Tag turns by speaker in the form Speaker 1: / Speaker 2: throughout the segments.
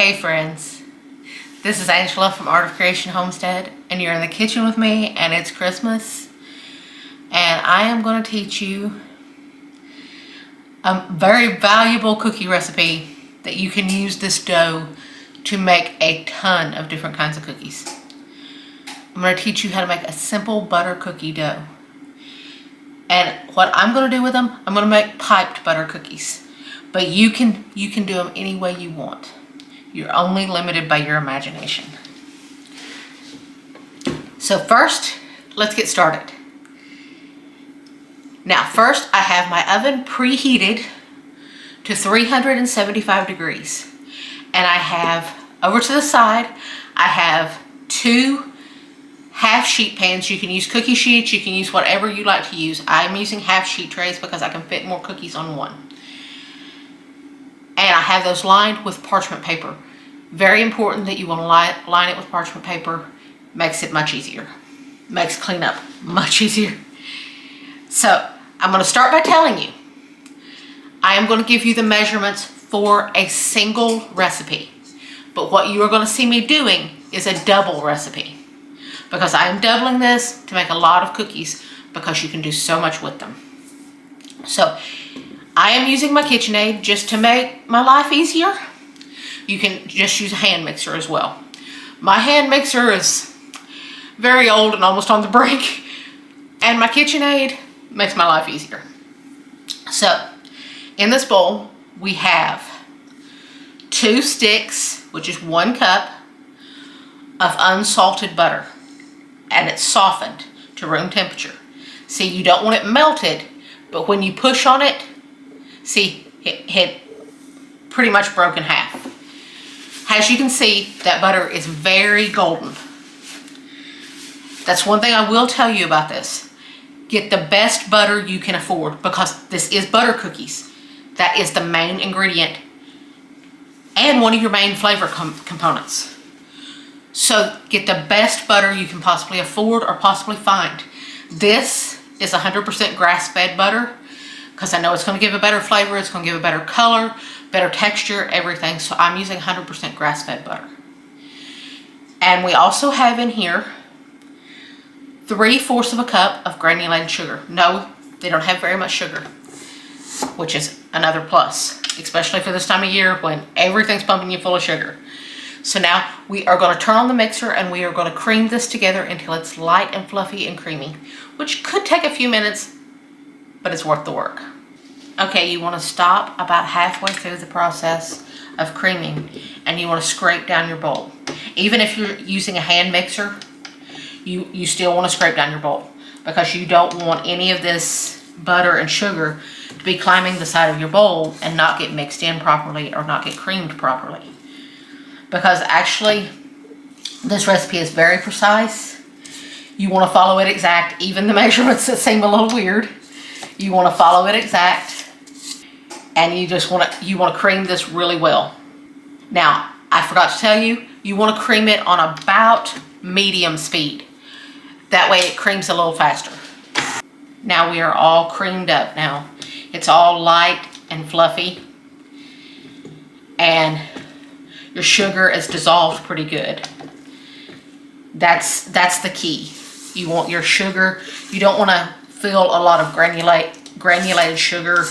Speaker 1: Hey friends, this is Angela from Art of Creation Homestead, and you're in the kitchen with me, and it's Christmas, and I am going to teach you a very valuable cookie recipe that you can use this dough to make a ton of different kinds of cookies. I'm going to teach you how to make a simple butter cookie dough. And what I'm going to do with them, I'm going to make piped butter cookies. But you can do them any way you want. You're only limited by your imagination. So first, let's get started. Now first, I have my oven preheated to 375 degrees. And I have, over to the side, I have two half sheet pans. You can use cookie sheets, you can use whatever you like to use. I'm using half sheet trays because I can fit more cookies on one. And I have those lined with parchment paper. Very important that you want to line it with parchment paper. Makes it much easier. Makes cleanup much easier. So I'm going to start by telling you, I am going to give you the measurements for a single recipe. But what you are going to see me doing is a double recipe. Because I am doubling this to make a lot of cookies because you can do so much with them. So I am using my KitchenAid just to make my life easier. You can just use a hand mixer as well. My hand mixer is very old and almost on the brink, and my KitchenAid makes my life easier. So in this bowl we have 2 sticks, which is 1 cup of unsalted butter, and it's softened to room temperature. See, you don't want it melted, but when you push on it, see, it pretty much broke in half. As you can see, that butter is very golden. That's one thing I will tell you about this. Get the best butter you can afford, because this is butter cookies. That is the main ingredient and one of your main flavor components. So get the best butter you can possibly afford or possibly find. This is 100% grass-fed butter, because I know it's going to give a better flavor, it's going to give a better color, better texture, everything. So I'm using 100% grass-fed butter. And we also have in here 3/4 of a cup of granulated sugar. No, they don't have very much sugar, which is another plus, especially for this time of year when everything's pumping you full of sugar. So now we are going to turn on the mixer and we are going to cream this together until it's light and fluffy and creamy, which could take a few minutes, but it's worth the work. Okay, you want to stop about halfway through the process of creaming and you want to scrape down your bowl. Even if you're using a hand mixer, you still want to scrape down your bowl, because you don't want any of this butter and sugar to be climbing the side of your bowl and not get mixed in properly or not get creamed properly. Because actually, this recipe is very precise. You want to follow it exact, even the measurements that seem a little weird. You want to follow it exact, and you want to cream this really well. Now, I forgot to tell you, you want to cream it on about medium speed. That way it creams a little faster. Now we are all creamed up now. It's all light and fluffy, and your sugar is dissolved pretty good. That's the key. You want your sugar, you don't want to feel a lot of granulated sugar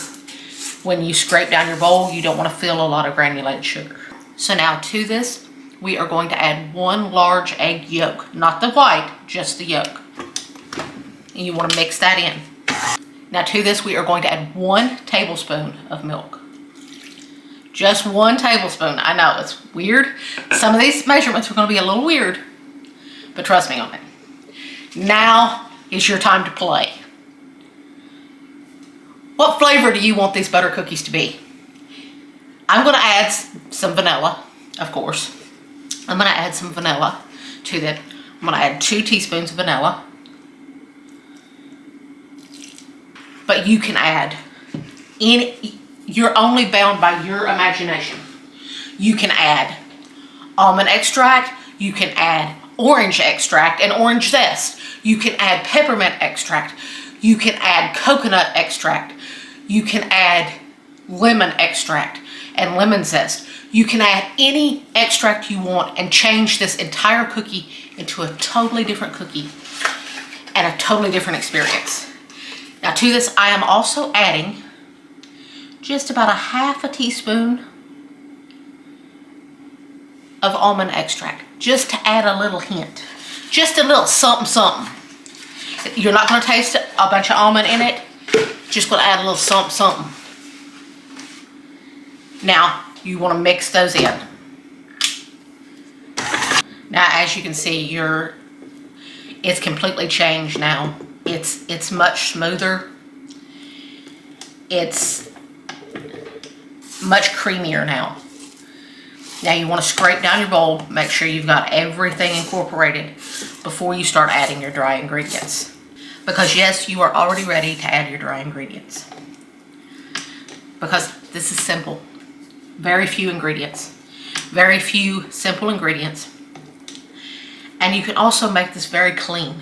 Speaker 1: when you scrape down your bowl. You don't want to feel a lot of granulated sugar. So now to this, we are going to add 1 large egg yolk, not the white, just the yolk. And you want to mix that in. Now to this, we are going to add 1 tablespoon of milk. Just 1 tablespoon. I know, it's weird. Some of these measurements are going to be a little weird, but trust me on it. Now is your time to play. What flavor do you want these butter cookies to be? I'm going to add some vanilla, of course. I'm going to add some vanilla to that. I'm going to add 2 teaspoons of vanilla. But you can add you're only bound by your imagination. You can add almond extract, you can add orange extract and orange zest, you can add peppermint extract, you can add coconut extract, you can add lemon extract and lemon zest. You can add any extract you want and change this entire cookie into a totally different cookie and a totally different experience. Now to this, I am also adding just about a half a teaspoon of almond extract, just to add a little hint, just a little something something. You're not going to taste a bunch of almond in it, just going to add a little something something. Now you want to mix those in. Now as you can see, it's completely changed now. It's much smoother. It's much creamier now. Now you want to scrape down your bowl, make sure you've got everything incorporated before you start adding your dry ingredients. Because yes, you are already ready to add your dry ingredients. Because this is simple. Very few ingredients. Very few simple ingredients. And you can also make this very clean.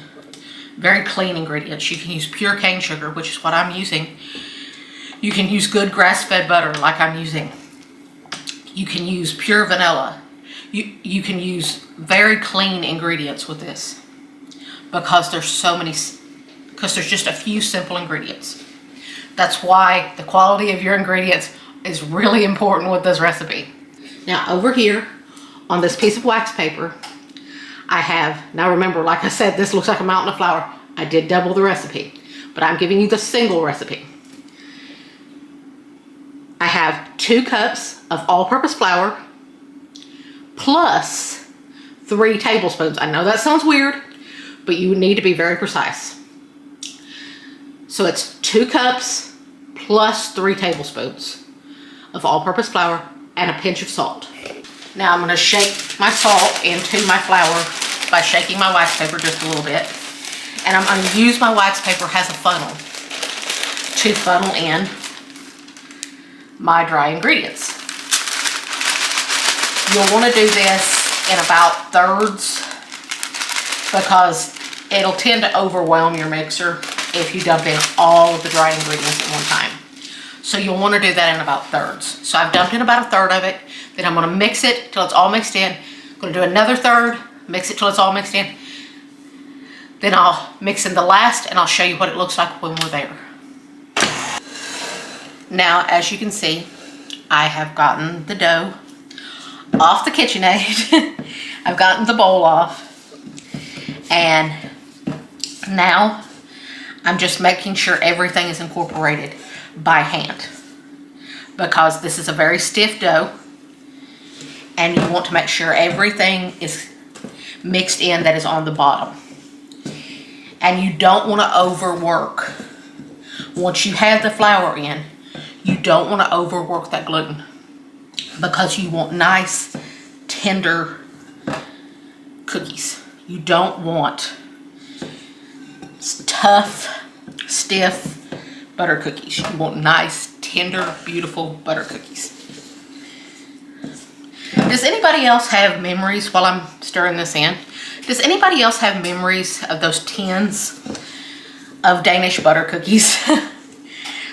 Speaker 1: Very clean ingredients. You can use pure cane sugar, which is what I'm using. You can use good grass-fed butter like I'm using. You can use pure vanilla. You can use very clean ingredients with this because there's just a few simple ingredients. That's why the quality of your ingredients is really important with this recipe. Now over here on this piece of wax paper, I have, now remember, like I said, this looks like a mountain of flour. I did double the recipe, but I'm giving you the single recipe. I have 2 cups of all-purpose flour plus 3 tablespoons. I know that sounds weird, but you need to be very precise. So it's 2 cups plus 3 tablespoons of all-purpose flour and a pinch of salt. Now I'm going to shake my salt into my flour by shaking my wax paper just a little bit. And I'm going to use my wax paper as a funnel to funnel in my dry ingredients. You'll want to do this in about thirds because it'll tend to overwhelm your mixer if you dump in all of the dry ingredients at one time. So you'll want to do that in about thirds. So I've dumped in about a third of it. Then I'm going to mix it till it's all mixed in. I'm going to do another third, mix it till it's all mixed in. Then I'll mix in the last and I'll show you what it looks like when we're there. Now, as you can see, I have gotten the dough off the KitchenAid. I've gotten the bowl off. And now I'm just making sure everything is incorporated by hand. Because this is a very stiff dough. And you want to make sure everything is mixed in that is on the bottom. And you don't want to overwork. Once you have the flour in, you don't want to overwork that gluten because you want nice, tender cookies. You don't want tough, stiff butter cookies. You want nice, tender, beautiful butter cookies. Does anybody else have memories while I'm stirring this in? Does anybody else have memories of those tins of Danish butter cookies?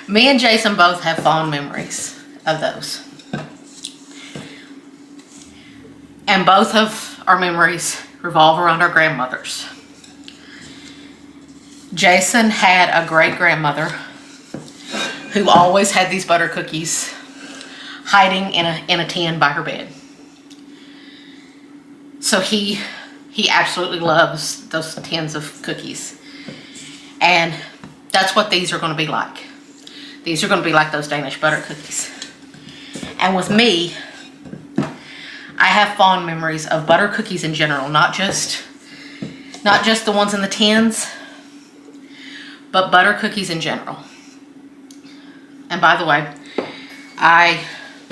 Speaker 1: Me and Jason both have fond memories of those. And both of our memories revolve around our grandmothers. Jason had a great-grandmother who always had these butter cookies hiding in a tin by her bed. So he absolutely loves those tins of cookies. And that's what these are going to be like. These are going to be like those Danish butter cookies. And with me, I have fond memories of butter cookies in general, not just the ones in the tins, but butter cookies in general. And by the way,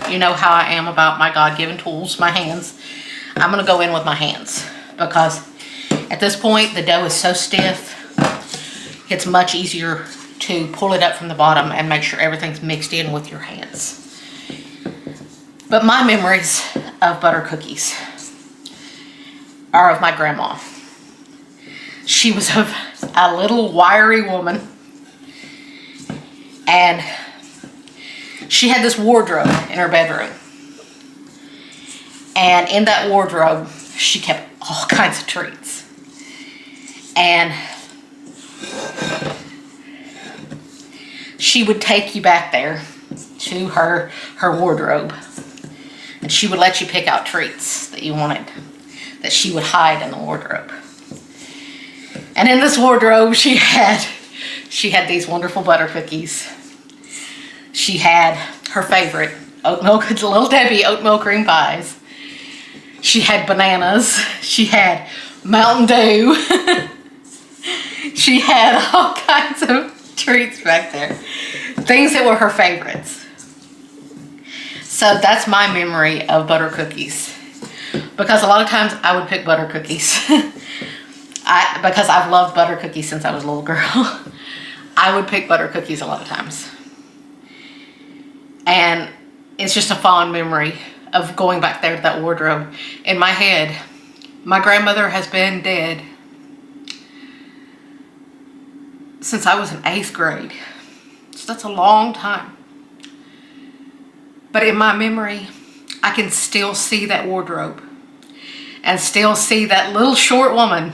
Speaker 1: you know how I am about my God-given tools, my hands. I'm going to go in with my hands because at this point the dough is so stiff, it's much easier to pull it up from the bottom and make sure everything's mixed in with your hands. But my memories of butter cookies are of my grandma. She was a little wiry woman, and she had this wardrobe in her bedroom. And in that wardrobe, she kept all kinds of treats. And she would take you back there to her wardrobe. And she would let you pick out treats that you wanted, that she would hide in the wardrobe. And in this wardrobe, she had these wonderful butter cookies. She had her favorite, oat milk, Little Debbie oatmeal cream pies. She had bananas. She had Mountain Dew. She had all kinds of treats back there. Things that were her favorites. So that's my memory of butter cookies. Because a lot of times I would pick butter cookies. Because I've loved butter cookies since I was a little girl. I would pick butter cookies a lot of times. And it's just a fond memory of going back there to that wardrobe. In my head, my grandmother has been dead since I was in 8th grade. So that's a long time. But in my memory, I can still see that wardrobe and still see that little short woman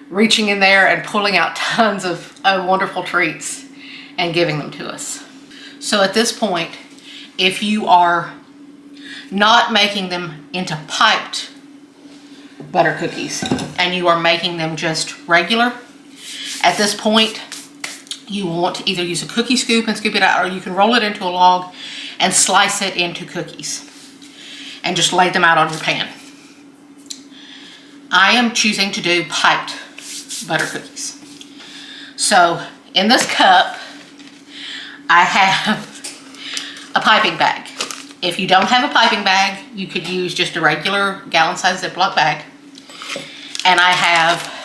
Speaker 1: reaching in there and pulling out tons of wonderful treats and giving them to us. So at this point, if you are not making them into piped butter cookies and you are making them just regular, at this point, you want to either use a cookie scoop and scoop it out, or you can roll it into a log and slice it into cookies and just lay them out on your pan. I am choosing to do piped butter cookies. So in this cup, I have a piping bag. If you don't have a piping bag, you could use just a regular gallon-sized Ziploc bag. And I have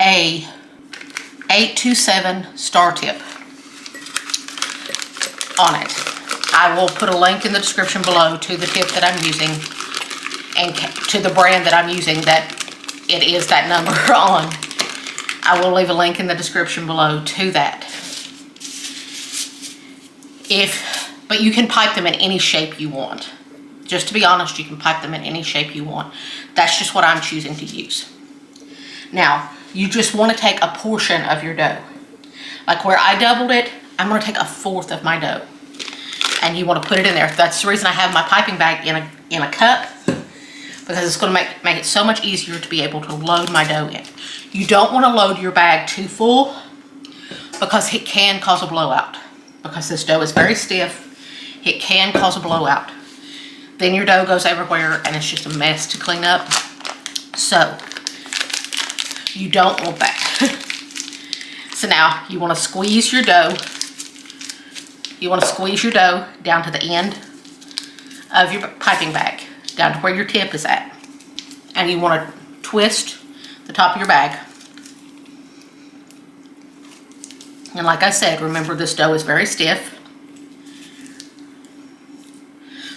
Speaker 1: a 827 star tip on it. I will put a link in the description below to the tip that I'm using and to the brand that I'm using that it is that number on. I will leave a link in the description below to that. But you can pipe them in any shape you want. Just to be honest, you can pipe them in any shape you want. That's just what I'm choosing to use. Now, you just want to take a portion of your dough. Like where I doubled it, I'm going to take 1/4 of my dough. And you want to put it in there. That's the reason I have my piping bag in a cup, because it's going to make it so much easier to be able to load my dough in. You don't want to load your bag too full, because it can cause a blowout. Because this dough is very stiff, it can cause a blowout. Then your dough goes everywhere and it's just a mess to clean up. So you don't want that. So now you want to squeeze your dough. You want to squeeze your dough down to the end of your piping bag, down to where your tip is at. And you want to twist the top of your bag. And like I said, remember this dough is very stiff.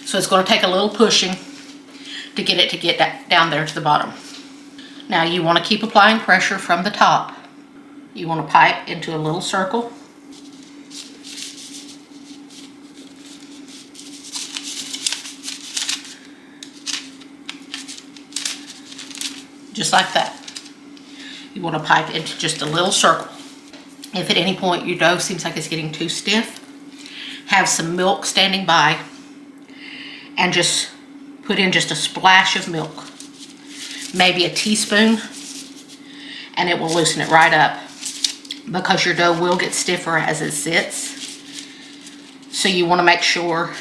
Speaker 1: So it's going to take a little pushing to get it to get down there to the bottom. Now you want to keep applying pressure from the top. You want to pipe into a little circle. Just like that. You want to pipe into just a little circle. If at any point your dough seems like it's getting too stiff, have some milk standing by and just put in just a splash of milk, maybe a teaspoon, and it will loosen it right up, because your dough will get stiffer as it sits. So you want to make sure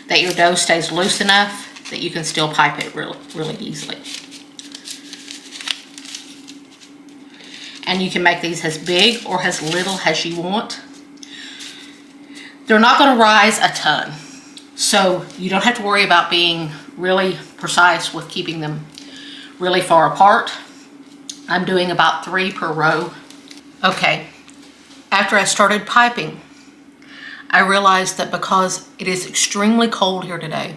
Speaker 1: that your dough stays loose enough that you can still pipe it really easily. And you can make these as big or as little as you want. They're not going to rise a ton, so you don't have to worry about being really precise with keeping them really far apart. I'm doing about 3 per row. Okay, after I started piping, I realized that because it is extremely cold here today,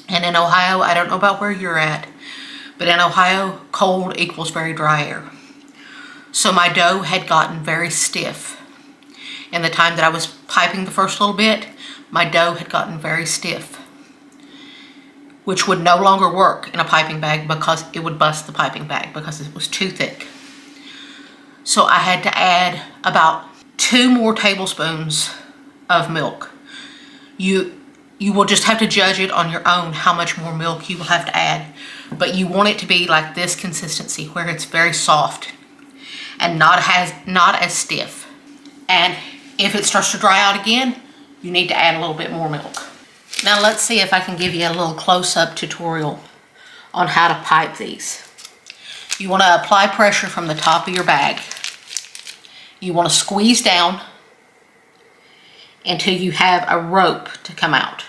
Speaker 1: and in Ohio, I don't know about where you're at, but in Ohio, cold equals very dry air. So my dough had gotten very stiff in the time that I was piping the first little bit, my dough had gotten very stiff, which would no longer work in a piping bag because it would bust the piping bag because it was too thick. So I had to add about 2 more tablespoons of milk. You will just have to judge it on your own how much more milk you will have to add. But you want it to be like this consistency where it's very soft and not as stiff. And if it starts to dry out again, you need to add a little bit more milk. Now let's see if I can give you a little close-up tutorial on how to pipe these. You want to apply pressure from the top of your bag. You want to squeeze down until you have a rope to come out.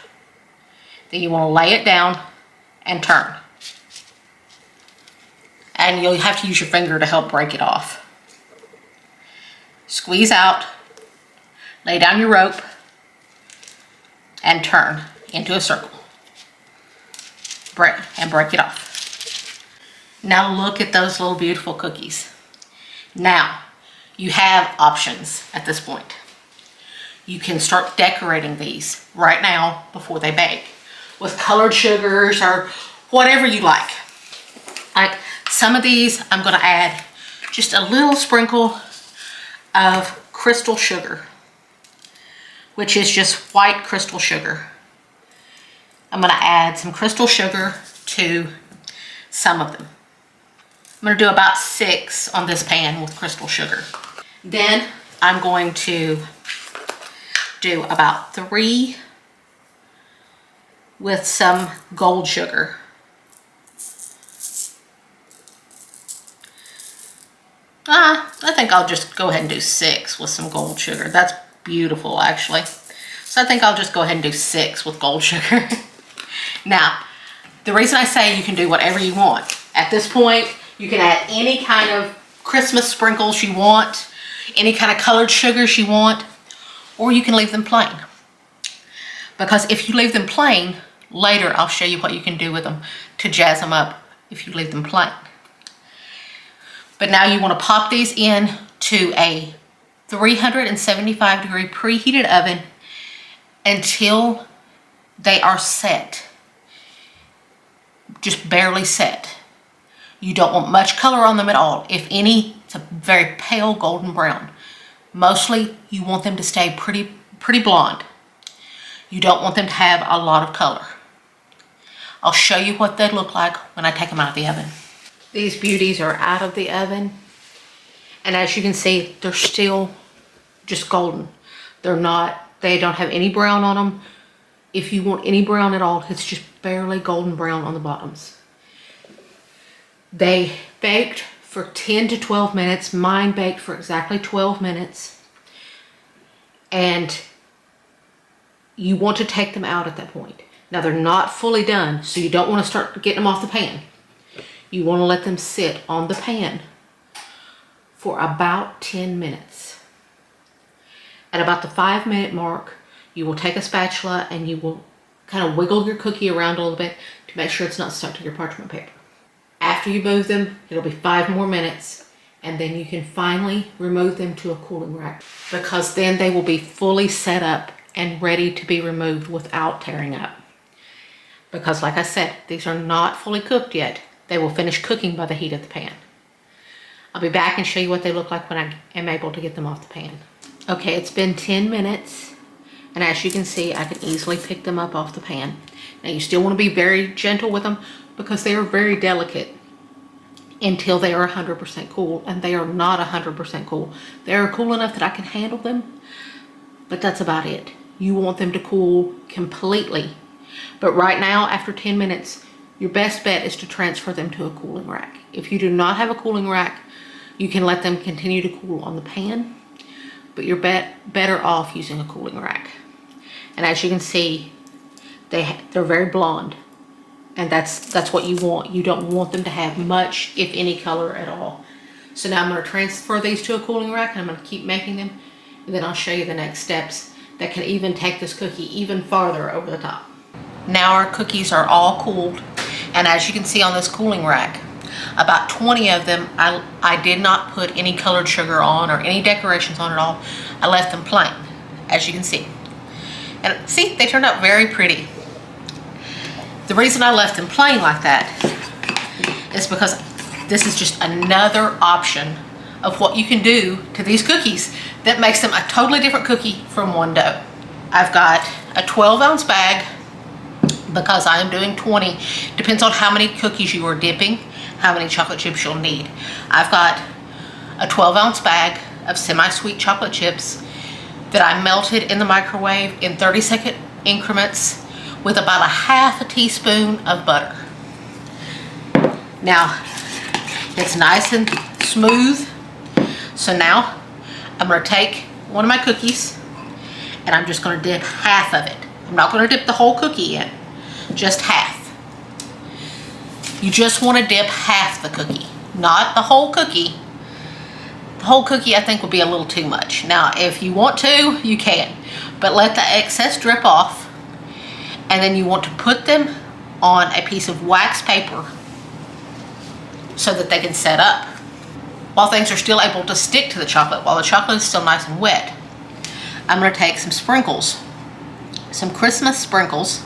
Speaker 1: Then you want to lay it down and turn. And you'll have to use your finger to help break it off. Squeeze out, lay down your rope, and turn into a circle. Break it off. Now look at those little beautiful cookies. Now, you have options at this point. You can start decorating these right now before they bake with colored sugars or whatever you like. Like some of these, I'm going to add just a little sprinkle of crystal sugar, which is just white crystal sugar. I'm going to add some crystal sugar to some of them. I'm going to do about 6 on this pan with crystal sugar. Then I'm going to do about 3 with some gold sugar. I think I'll just go ahead and do 6 with some gold sugar. That's beautiful, actually. So I think I'll just go ahead and do 6 with gold sugar. Now, the reason I say you can do whatever you want. At this point, you can add any kind of Christmas sprinkles you want, any kind of colored sugars you want, or you can leave them plain. Because if you leave them plain, later I'll show you what you can do with them to jazz them up if you leave them plain. But now you want to pop these in to a 375 degree preheated oven until they are set. Just barely set. You don't want much color on them at all. If any, it's a very pale golden brown. Mostly you want them to stay pretty blonde. You don't want them to have a lot of color. I'll show you what they look like when I take them out of the oven. These beauties are out of the oven, and as you can see, they're still just golden. They don't have any brown on them. If you want any brown at all, it's just barely golden brown on the bottoms. They baked for 10 to 12 minutes. Mine baked for exactly 12 minutes. And you want to take them out at that point. Now they're not fully done, so you don't want to start getting them off the pan. You want to let them sit on the pan for about 10 minutes. At about the 5-minute mark, you will take a spatula and you will kind of wiggle your cookie around a little bit to make sure it's not stuck to your parchment paper. After you move them, it'll be 5 more minutes, and then you can finally remove them to a cooling rack, because then they will be fully set up and ready to be removed without tearing up. Because like I said, these are not fully cooked yet. They will finish cooking by the heat of the pan. I'll be back and show you what they look like when I am able to get them off the pan. Okay, it's been 10 minutes, and as you can see, I can easily pick them up off the pan. Now you still want to be very gentle with them because they are very delicate until they are 100% cool, and they are not 100% cool. They are cool enough that I can handle them, but that's about it. You want them to cool completely. But right now, after 10 minutes, your best bet is to transfer them to a cooling rack. If you do not have a cooling rack, you can let them continue to cool on the pan, but you're better off using a cooling rack. And as you can see, they're very blonde, and that's what you want. You don't want them to have much, if any, color at all. So now I'm going to transfer these to a cooling rack, and I'm going to keep making them, and then I'll show you the next steps that can even take this cookie even farther over the top. Now our cookies are all cooled, and as you can see on this cooling rack, about 20 of them I did not put any colored sugar on or any decorations on at all. I left them plain, as you can see. And see, they turned out very pretty. The reason I left them plain like that is because this is just another option of what you can do to these cookies that makes them a totally different cookie from one dough. I've got a 12-ounce bag because I am doing 20. Depends on how many cookies you are dipping, how many chocolate chips you'll need. I've got a 12-ounce bag of semi-sweet chocolate chips that I melted in the microwave in 30-second increments with about a half a teaspoon of butter. Now, it's nice and smooth. So now, I'm gonna take one of my cookies and I'm just gonna dip half of it. I'm not gonna dip the whole cookie in, just half. You just wanna dip half the cookie, not the whole cookie. The whole cookie I think would be a little too much. Now, if you want to, you can, but let the excess drip off. And then you want to put them on a piece of wax paper so that they can set up while things are still able to stick to the chocolate, while the chocolate is still nice and wet. I'm going to take some sprinkles, some Christmas sprinkles,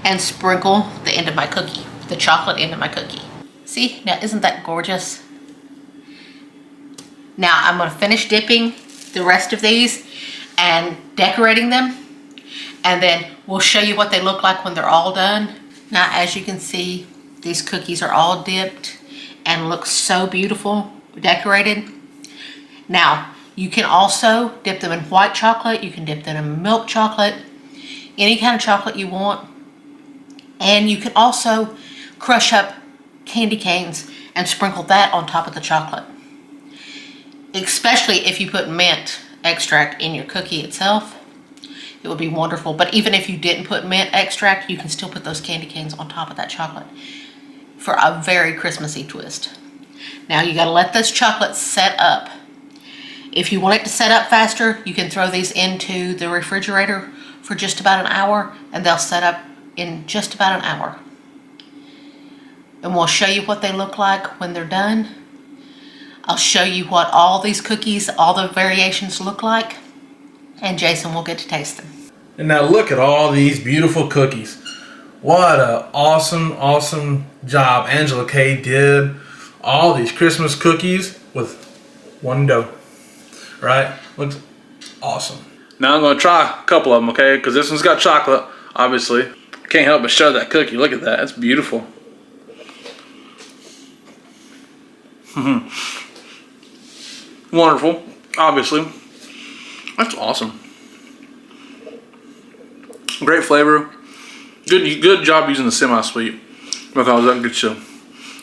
Speaker 1: and sprinkle the end of my cookie, the chocolate end of my cookie. See, now isn't that gorgeous? Now I'm going to finish dipping the rest of these and decorating them, and then we'll show you what they look like when they're all done. Now, as you can see, these cookies are all dipped and look so beautiful, decorated. Now, you can also dip them in white chocolate. You can dip them in milk chocolate, any kind of chocolate you want. And you can also crush up candy canes and sprinkle that on top of the chocolate. Especially if you put mint extract in your cookie itself. It would be wonderful. But even if you didn't put mint extract, you can still put those candy canes on top of that chocolate for a very Christmassy twist. Now you gotta let this chocolate set up. If you want it to set up faster, you can throw these into the refrigerator for just about an hour and they'll set up in just about an hour. And we'll show you what they look like when they're done. I'll show you what all these cookies, all the variations look like, and Jason will get to taste them.
Speaker 2: And now look at all these beautiful cookies. What an awesome, awesome job Angela Kay did. All these Christmas cookies with one dough, right? Looks awesome. Now I'm gonna try a couple of them, okay? Because this one's got chocolate, obviously. Can't help but show that cookie. Look at that, that's beautiful. Wonderful, obviously. That's awesome. Great flavor. Good job using the semi-sweet because that gets you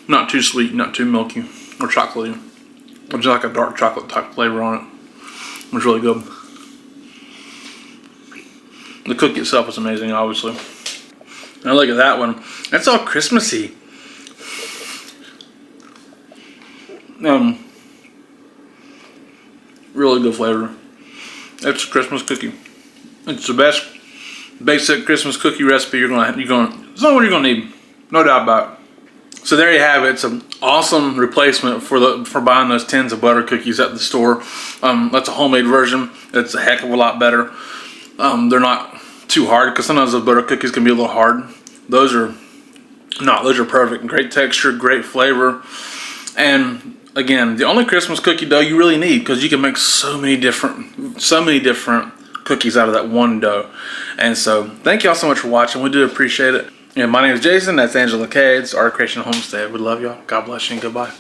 Speaker 2: not too sweet, not too milky or chocolatey. It's like a dark chocolate type flavor on it. It's really good. The cookie itself is amazing, obviously. Now look at that one. That's all Christmassy. Really good flavor. It's a Christmas cookie. It's the best basic Christmas cookie recipe it's not what you're gonna need, no doubt about it. So there you have it. It's an awesome replacement for buying those tins of butter cookies at the store. That's a homemade version. It's a heck of a lot better. They're not too hard because sometimes those butter cookies can be a little hard. Those are not. Those are perfect. Great texture, great flavor, and again, the only Christmas cookie dough you really need because you can make so many different cookies out of that one dough. And so thank y'all so much for watching. We do appreciate it. And my name is Jason. That's Angela Kay. It's Art Creation Homestead. We love y'all. God bless you and goodbye.